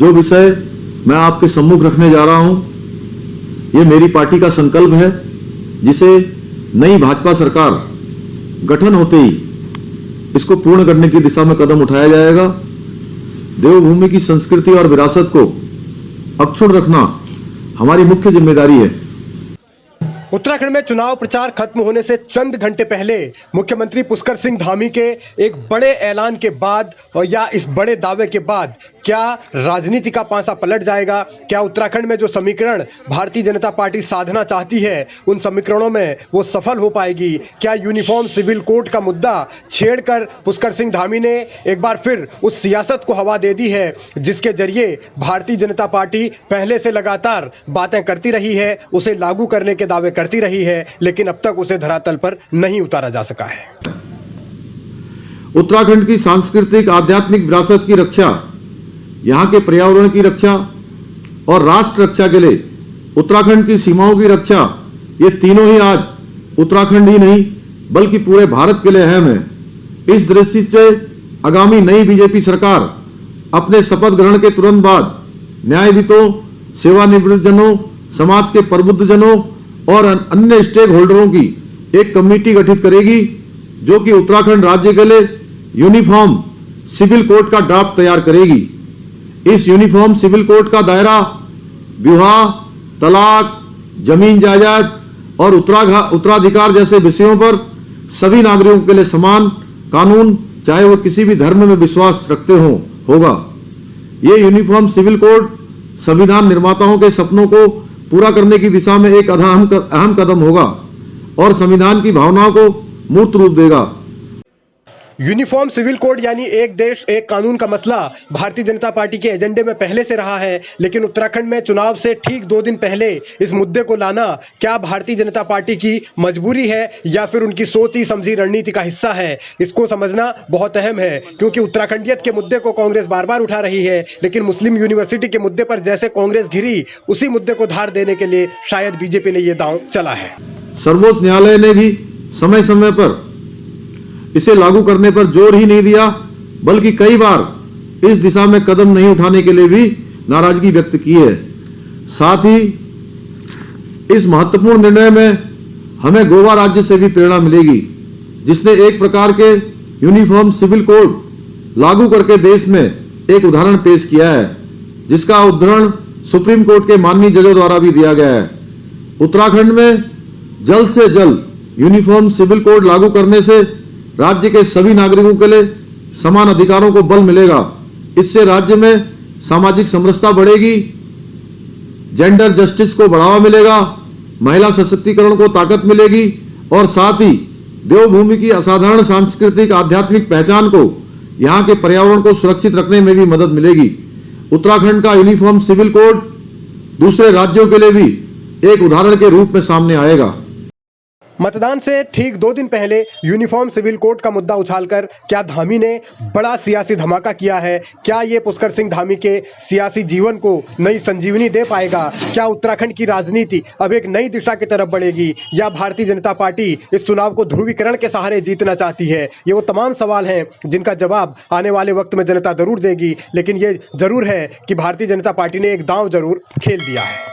जो विषय मैं आपके सम्मुख रखने जा रहा हूं, ये मेरी पार्टी का संकल्प है, जिसे नई भाजपा सरकार गठन होते ही इसको पूर्ण करने की दिशा में कदम उठाया जाएगा। देवभूमि की संस्कृति और विरासत को अक्षुण्ण रखना हमारी मुख्य जिम्मेदारी है। उत्तराखंड में चुनाव प्रचार खत्म होने से चंद घंटे पहले मुख्यमंत्री पुष्कर सिंह धामी के एक बड़े ऐलान के बाद और या इस बड़े दावे के बाद क्या राजनीति का पांसा पलट जाएगा? क्या उत्तराखंड में जो समीकरण भारतीय जनता पार्टी साधना चाहती है, उन समीकरणों में वो सफल हो पाएगी? क्या यूनिफॉर्म सिविल कोड का मुद्दा छेड़कर पुष्कर सिंह धामी ने एक बार फिर उस सियासत को हवा दे दी है जिसके जरिए भारतीय जनता पार्टी पहले से लगातार बातें करती रही है, उसे लागू करने के दावे करती रही है, लेकिन अब तक उसे धरातल पर नहीं उतारा जा सका है। उत्तराखंड की सांस्कृतिक आध्यात्मिक विरासत की रक्षा, यहाँ के पर्यावरण की रक्षा और राष्ट्र रक्षा के लिए उत्तराखंड की सीमाओं की रक्षा, ये तीनों ही आज उत्तराखंड ही नहीं बल्कि पूरे भारत के लिए अहम है। इस दृष्टि से आगामी नई बीजेपी सरकार अपने शपथ ग्रहण के तुरंत बाद न्यायविदों, सेवानिवृत्त जनों, समाज के प्रबुद्ध जनों और अन्य स्टेक होल्डरों की एक कमेटी गठित करेगी, जो कि उत्तराखंड राज्य के लिए यूनिफॉर्म सिविल कोड का ड्राफ्ट तैयार करेगी। इस यूनिफॉर्म सिविल कोड का दायरा विवाह, तलाक, जमीन जायदाद और उत्तराधिकार जैसे विषयों पर सभी नागरिकों के लिए समान कानून, चाहे वो किसी भी धर्म में विश्वास रखते हो, होगा। ये यूनिफॉर्म सिविल कोड संविधान निर्माताओं के सपनों को पूरा करने की दिशा में एक अहम कदम होगा और संविधान की भावनाओं को मूर्त रूप देगा। यूनिफॉर्म सिविल कोड यानी एक देश एक कानून का मसला भारतीय जनता पार्टी के एजेंडे में पहले से रहा है, लेकिन उत्तराखंड में चुनाव से ठीक 2 दिन पहले इस मुद्दे को लाना क्या भारतीय जनता पार्टी की मजबूरी है या फिर उनकी सोची समझी रणनीति का हिस्सा है? इसको समझना बहुत अहम है, क्योंकि उत्तराखंडियत के मुद्दे को कांग्रेस बार बार उठा रही है, लेकिन मुस्लिम यूनिवर्सिटी के मुद्दे पर जैसे कांग्रेस घिरी, उसी मुद्दे को धार देने के लिए शायद बीजेपी ने यह दांव चला है। सर्वोच्च न्यायालय ने भी समय समय पर इसे लागू करने पर जोर ही नहीं दिया, बल्कि कई बार इस दिशा में कदम नहीं उठाने के लिए भी नाराजगी व्यक्त की है। साथ ही इस महत्वपूर्ण निर्णय में हमें गोवा राज्य से भी प्रेरणा मिलेगी, जिसने एक प्रकार के यूनिफॉर्म सिविल कोड लागू करके देश में एक उदाहरण पेश किया है, जिसका उद्धरण सुप्रीम कोर्ट के माननीय जजों द्वारा भी दिया गया है। उत्तराखंड में जल्द से जल्द यूनिफॉर्म सिविल कोड लागू करने से राज्य के सभी नागरिकों के लिए समान अधिकारों को बल मिलेगा। इससे राज्य में सामाजिक समरसता बढ़ेगी, जेंडर जस्टिस को बढ़ावा मिलेगा, महिला सशक्तिकरण को ताकत मिलेगी और साथ ही देवभूमि की असाधारण सांस्कृतिक आध्यात्मिक पहचान को, यहाँ के पर्यावरण को सुरक्षित रखने में भी मदद मिलेगी। उत्तराखंड का यूनिफॉर्म सिविल कोड दूसरे राज्यों के लिए भी एक उदाहरण के रूप में सामने आएगा। मतदान से ठीक 2 दिन पहले यूनिफॉर्म सिविल कोड का मुद्दा उछालकर क्या धामी ने बड़ा सियासी धमाका किया है? क्या ये पुष्कर सिंह धामी के सियासी जीवन को नई संजीवनी दे पाएगा? क्या उत्तराखंड की राजनीति अब एक नई दिशा की तरफ बढ़ेगी या भारतीय जनता पार्टी इस चुनाव को ध्रुवीकरण के सहारे जीतना चाहती है? ये वो तमाम सवाल हैं जिनका जवाब आने वाले वक्त में जनता जरूर देगी, लेकिन ये जरूर है कि भारतीय जनता पार्टी ने एक दांव जरूर खेल दिया है।